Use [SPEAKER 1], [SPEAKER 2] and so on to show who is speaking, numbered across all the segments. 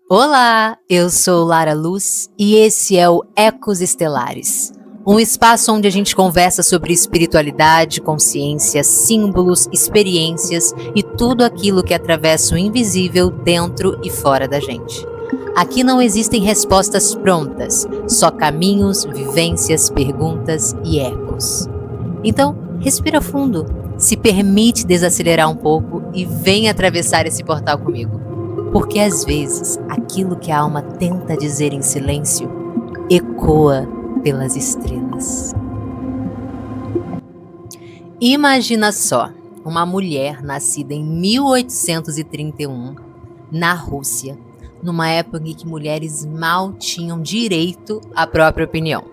[SPEAKER 1] Olá, eu sou Lara Luz e esse é o Ecos Estelares, um espaço onde a gente conversa sobre espiritualidade, consciência, símbolos, experiências e tudo aquilo que atravessa o invisível dentro e fora da gente. Aqui não existem respostas prontas, só caminhos, vivências, perguntas e ecos. Então, respira fundo, se permite desacelerar um pouco e vem atravessar esse portal comigo. Porque às vezes aquilo que a alma tenta dizer em silêncio ecoa pelas estrelas. Imagina só, uma mulher nascida em 1831 na Rússia, numa época em que mulheres mal tinham direito à própria opinião.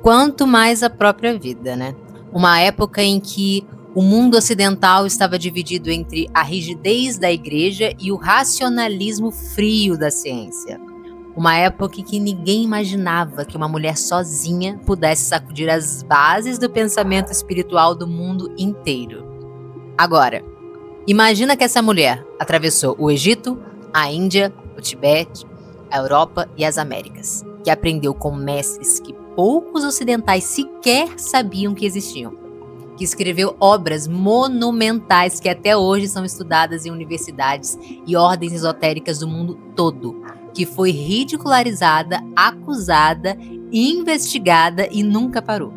[SPEAKER 1] Quanto mais a própria vida, né? Uma época em que o mundo ocidental estava dividido entre a rigidez da igreja e o racionalismo frio da ciência. Uma época em que ninguém imaginava que uma mulher sozinha pudesse sacudir as bases do pensamento espiritual do mundo inteiro. Agora, imagina que essa mulher atravessou o Egito, a Índia, o Tibete, a Europa e as Américas, que aprendeu com mestres que poucos ocidentais sequer sabiam que existiam, que escreveu obras monumentais que até hoje são estudadas em universidades e ordens esotéricas do mundo todo, que foi ridicularizada, acusada, investigada e nunca parou.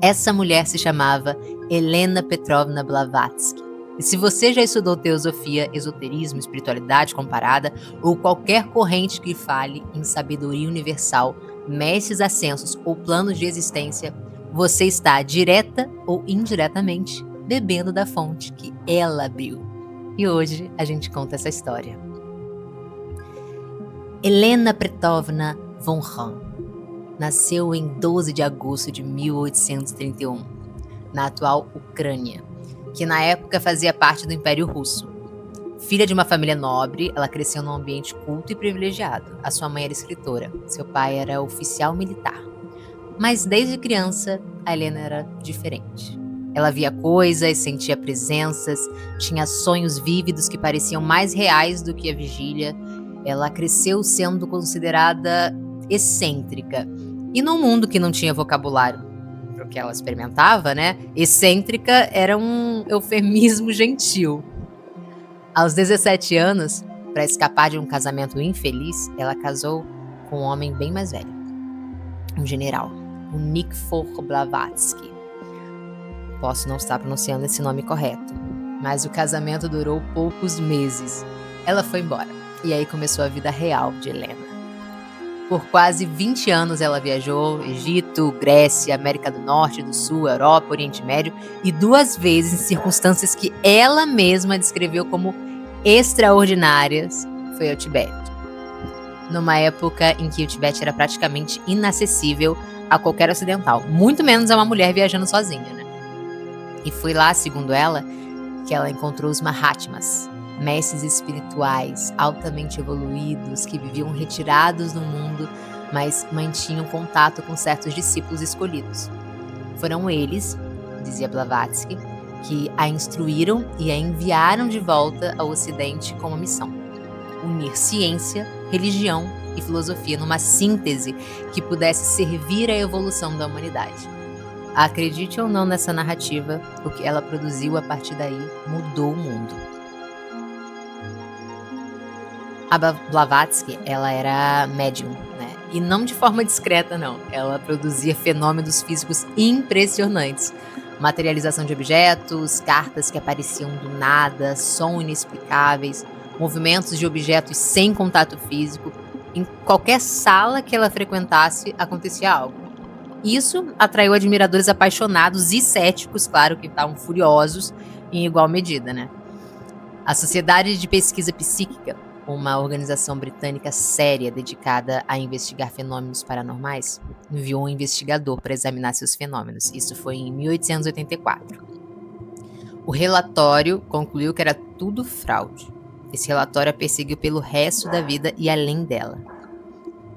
[SPEAKER 1] Essa mulher se chamava Helena Petrovna Blavatsky. E se você já estudou teosofia, esoterismo, espiritualidade comparada ou qualquer corrente que fale em sabedoria universal, mestres ascensos ou planos de existência, você está direta ou indiretamente bebendo da fonte que ela abriu. E hoje a gente conta essa história. Helena Petrovna von Hahn nasceu em 12 de agosto de 1831, na atual Ucrânia, que na época fazia parte do Império Russo. Filha de uma família nobre, ela cresceu num ambiente culto e privilegiado. A sua mãe era escritora, seu pai era oficial militar. Mas desde criança, a Helena era diferente. Ela via coisas, sentia presenças, tinha sonhos vívidos que pareciam mais reais do que a vigília. Ela cresceu sendo considerada excêntrica. E num mundo que não tinha vocabulário para o que ela experimentava, né? Excêntrica era um eufemismo gentil. Aos 17 anos, para escapar de um casamento infeliz, ela casou com um homem bem mais velho, um general, o Nikfor Blavatsky. Posso não estar pronunciando esse nome correto, mas o casamento durou poucos meses. Ela foi embora, e aí começou a vida real de Helena. Por quase 20 anos ela viajou Egito, Grécia, América do Norte, do Sul, Europa, Oriente Médio e 2 vezes em circunstâncias que ela mesma descreveu como extraordinárias, foi ao Tibete. Numa época em que o Tibete era praticamente inacessível a qualquer ocidental, muito menos a uma mulher viajando sozinha, né? E foi lá, segundo ela, que ela encontrou os Mahatmas, mestres espirituais altamente evoluídos que viviam retirados do mundo, mas mantinham contato com certos discípulos escolhidos. Foram eles, dizia Blavatsky, que a instruíram e a enviaram de volta ao Ocidente com uma missão: unir ciência, religião e filosofia numa síntese que pudesse servir à evolução da humanidade. Acredite ou não nessa narrativa, o que ela produziu a partir daí mudou o mundo. A Blavatsky, ela era médium, né? E não de forma discreta, não. Ela produzia fenômenos físicos impressionantes. Materialização de objetos, cartas que apareciam do nada, sons inexplicáveis, movimentos de objetos sem contato físico. Em qualquer sala que ela frequentasse, acontecia algo. Isso atraiu admiradores apaixonados e céticos, claro, que estavam furiosos em igual medida, né? A Sociedade de Pesquisa Psíquica, uma organização britânica séria dedicada a investigar fenômenos paranormais, enviou um investigador para examinar seus fenômenos. Isso foi em 1884. O relatório concluiu que era tudo fraude. Esse relatório a perseguiu pelo resto da vida e além dela.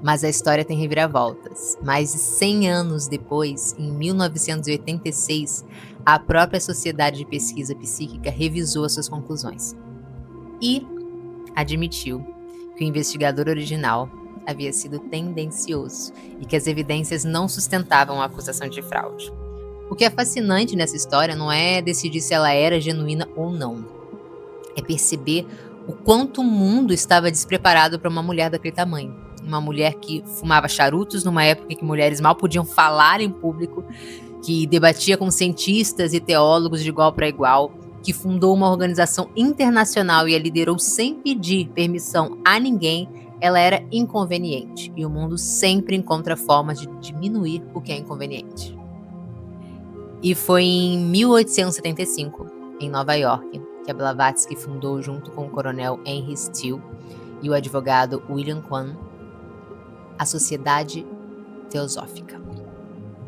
[SPEAKER 1] Mas a história tem reviravoltas. Mais de 100 anos depois, em 1986, a própria Sociedade de Pesquisa Psíquica revisou as suas conclusões e admitiu que o que o investigador original havia sido tendencioso e que as evidências não sustentavam a acusação de fraude. O que é fascinante nessa história não é decidir se ela era genuína ou não. É perceber o quanto o mundo estava despreparado para uma mulher daquele tamanho. Uma mulher que fumava charutos numa época em que mulheres mal podiam falar em público, que debatia com cientistas e teólogos de igual para igual, que fundou uma organização internacional e a liderou sem pedir permissão a ninguém. Ela era inconveniente e o mundo sempre encontra formas de diminuir o que é inconveniente. E foi em 1875, em Nova York, que a Blavatsky fundou, junto com o coronel Henry Steele e o advogado William Kwan, a Sociedade Teosófica.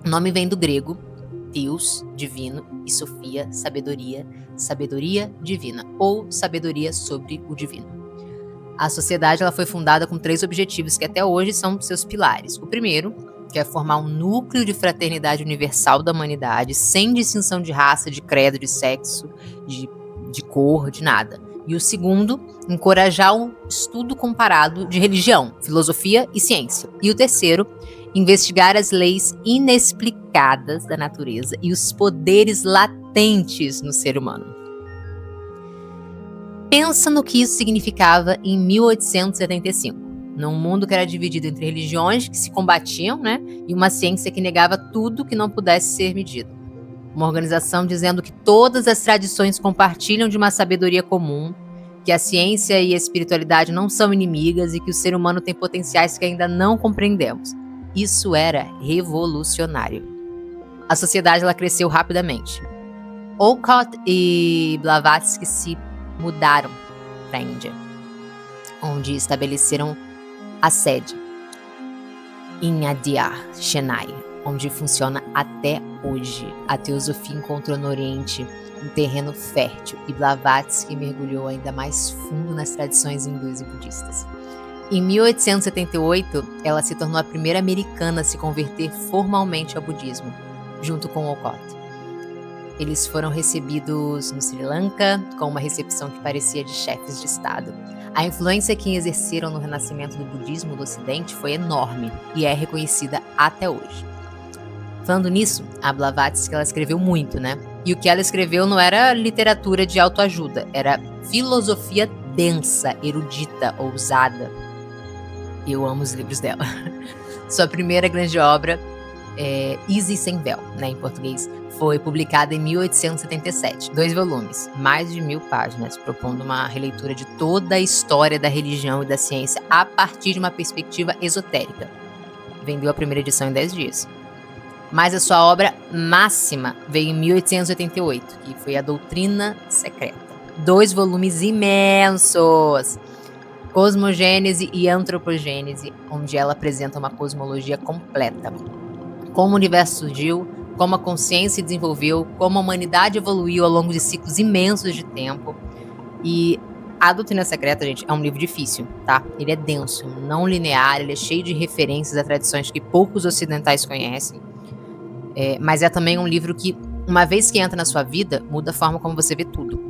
[SPEAKER 1] O nome vem do grego, Theos, divino, e Sofia, sabedoria, sabedoria divina, ou sabedoria sobre o divino. A sociedade ela foi fundada com 3 objetivos que até hoje são seus pilares. O primeiro, que é formar um núcleo de fraternidade universal da humanidade, sem distinção de raça, de credo, de sexo, de cor, de nada. E o segundo, encorajar um estudo comparado de religião, filosofia e ciência. E o terceiro, investigar as leis inexplicadas da natureza e os poderes latentes no ser humano. Pensa no que isso significava em 1875. Num mundo que era dividido entre religiões que se combatiam, e uma ciência que negava tudo que não pudesse ser medido. Uma organização dizendo que todas as tradições compartilham de uma sabedoria comum, que a ciência e a espiritualidade não são inimigas e que o ser humano tem potenciais que ainda não compreendemos. Isso era revolucionário. A sociedade ela cresceu rapidamente. Olcott e Blavatsky se mudaram para a Índia, onde estabeleceram a sede em Adyar, Chennai, onde funciona até hoje. A teosofia encontrou no Oriente um terreno fértil e Blavatsky mergulhou ainda mais fundo nas tradições hindus e budistas. Em 1878, ela se tornou a primeira americana a se converter formalmente ao budismo, junto com Olcott. Eles foram recebidos no Sri Lanka com uma recepção que parecia de chefes de Estado. A influência que exerceram no renascimento do budismo do Ocidente foi enorme e é reconhecida até hoje. Falando nisso, a Blavatsky ela escreveu muito, E o que ela escreveu não era literatura de autoajuda, era filosofia densa, erudita, ousada. Eu amo os livros dela. Sua primeira grande obra, Easy Sem Véu, em português, foi publicada em 1877, 2 volumes, mais de 1000 páginas, propondo uma releitura de toda a história da religião e da ciência a partir de uma perspectiva esotérica. Vendeu a primeira edição em 10 dias. Mas a sua obra máxima veio em 1888, que foi A Doutrina Secreta. 2 volumes imensos, Cosmogênese e Antropogênese, onde ela apresenta uma cosmologia completa. Como o universo surgiu, como a consciência se desenvolveu, como a humanidade evoluiu ao longo de ciclos imensos de tempo. E A Doutrina Secreta, gente, é um livro difícil, tá? Ele é denso, não linear, ele é cheio de referências a tradições que poucos ocidentais conhecem. Mas é também um livro que, uma vez que entra na sua vida, muda a forma como você vê tudo.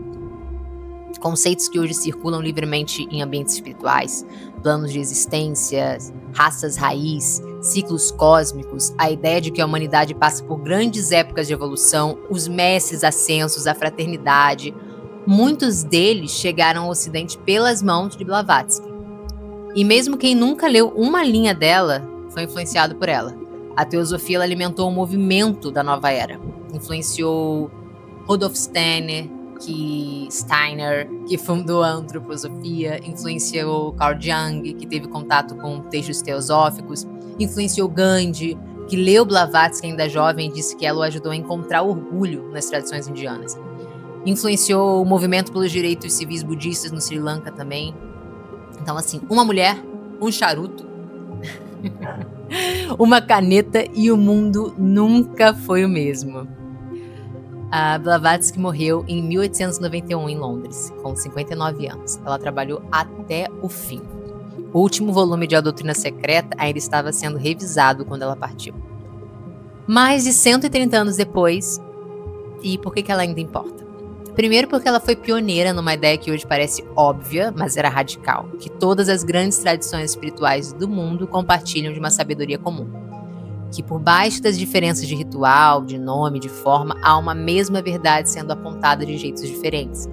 [SPEAKER 1] Conceitos que hoje circulam livremente em ambientes espirituais, planos de existência, raças raiz, ciclos cósmicos, a ideia de que a humanidade passa por grandes épocas de evolução, os mestres ascensos, a fraternidade, muitos deles chegaram ao Ocidente pelas mãos de Blavatsky. E mesmo quem nunca leu uma linha dela foi influenciado por ela. A teosofia ela alimentou o movimento da nova era. Influenciou Rudolf Steiner, que fundou a antroposofia, influenciou Carl Jung, que teve contato com textos teosóficos, influenciou Gandhi, que leu Blavatsky ainda jovem e disse que ela o ajudou a encontrar orgulho nas tradições indianas. Influenciou o movimento pelos direitos civis budistas no Sri Lanka também. Então, assim, uma mulher, um charuto, uma caneta e o mundo nunca foi o mesmo. A Blavatsky morreu em 1891 em Londres, com 59 anos. Ela trabalhou até o fim. O último volume de A Doutrina Secreta ainda estava sendo revisado quando ela partiu. Mais de 130 anos depois, e por que ela ainda importa? Primeiro porque ela foi pioneira numa ideia que hoje parece óbvia, mas era radical, que todas as grandes tradições espirituais do mundo compartilham de uma sabedoria comum. Que por baixo das diferenças de ritual, de nome, de forma, há uma mesma verdade sendo apontada de jeitos diferentes.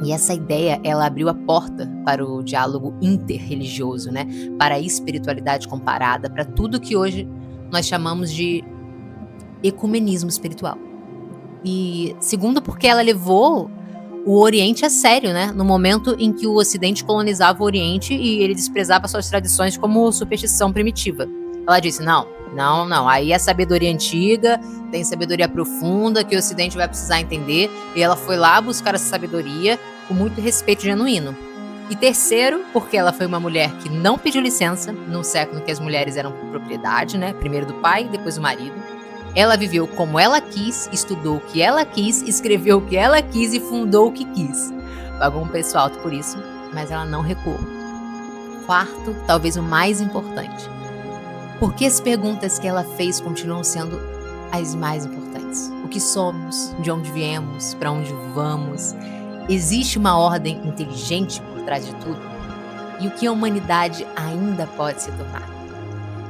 [SPEAKER 1] E essa ideia, ela abriu a porta para o diálogo interreligioso, né? Para a espiritualidade comparada, para tudo que hoje nós chamamos de ecumenismo espiritual. E segundo, porque ela levou o Oriente a sério, né? No momento em que o Ocidente colonizava o Oriente e ele desprezava suas tradições como superstição primitiva. Ela disse, não, aí é sabedoria antiga, tem sabedoria profunda que o Ocidente vai precisar entender, e ela foi lá buscar essa sabedoria com muito respeito genuíno. E terceiro, porque ela foi uma mulher que não pediu licença, num século em que as mulheres eram propriedade, né? Primeiro do pai, depois do marido. Ela viveu como ela quis, estudou o que ela quis, escreveu o que ela quis e fundou o que quis. Pagou um preço alto por isso, mas ela não recuou. Quarto, talvez o mais importante. Por que as perguntas que ela fez continuam sendo as mais importantes? O que somos? De onde viemos? Para onde vamos? Existe uma ordem inteligente por trás de tudo? E o que a humanidade ainda pode se tornar?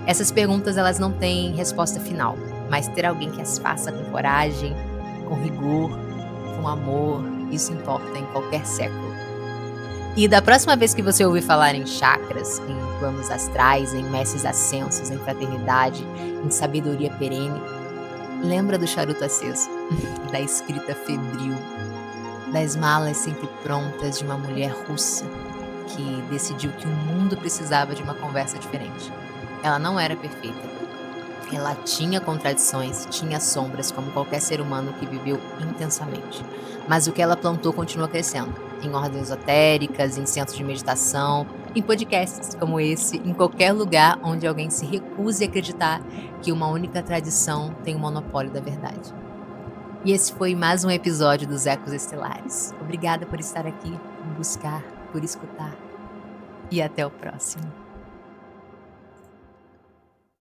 [SPEAKER 1] Essas perguntas, elas não têm resposta final, mas ter alguém que as faça com coragem, com rigor, com amor, isso importa em qualquer século. E da próxima vez que você ouvir falar em chakras, em planos astrais, em mestres ascensos, em fraternidade, em sabedoria perene, lembra do charuto aceso, da escrita febril, das malas sempre prontas de uma mulher russa que decidiu que o mundo precisava de uma conversa diferente. Ela não era perfeita. Ela tinha contradições, tinha sombras, como qualquer ser humano que viveu intensamente. Mas o que ela plantou continua crescendo. Em ordens esotéricas, em centros de meditação, em podcasts como esse, em qualquer lugar onde alguém se recuse a acreditar que uma única tradição tem o monopólio da verdade. E esse foi mais um episódio dos Ecos Estelares. Obrigada por estar aqui, por buscar, por escutar. E até o próximo.